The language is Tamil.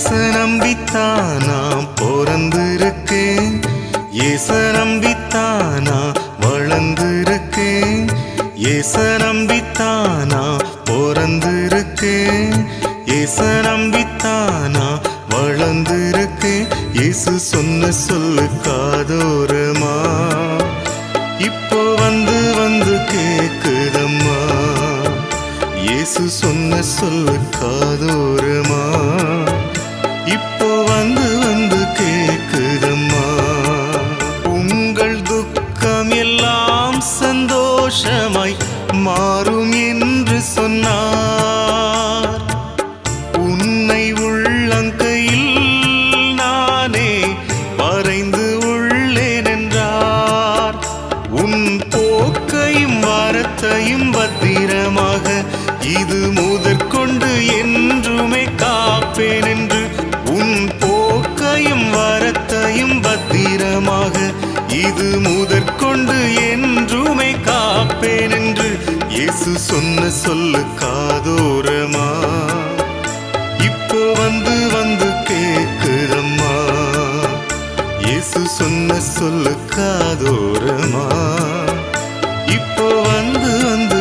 ஏச நம்பித்தானா பிறந்திருக்கேன், ஏச நம்பித்தானா வளர்ந்திருக்கேன், ஏச நம்பித்தானா பிறந்திருக்கேன், ஏச நம்பித்தானா வளர்ந்திருக்கேன். இயேசு சொன்ன சொல்லு காதோரமா இப்போ வந்து வந்து கேக்குதம்மா. இயேசு சொன்ன சொல்லு காதோரமா இப்போ வந்து வந்து கேக்குதம்மா. உங்கள் துக்கம் எல்லாம் சந்தோஷமாய் மாறும் என்று சொன்னார். உன்னை உள்ளங்கையில் நானே வரைந்து உள்ளேன் என்றார். உன் போக்கையும் வரத்தையும் பத்திரமாக இது முதற்கொண்டு என்றுமே காப்பேன் என்று, உன் போக்கையும் வரத்தையும் பத்திரமாக இது முதற்கொண்டு என்றுமே காப்பேன் என்று இயேசு சொன்ன சொல்லு காதோரமா இப்போ வந்து வந்து கேக்குதம்மா. இயேசு சொன்ன சொல்லு காதோரமா இப்போ வந்து வந்து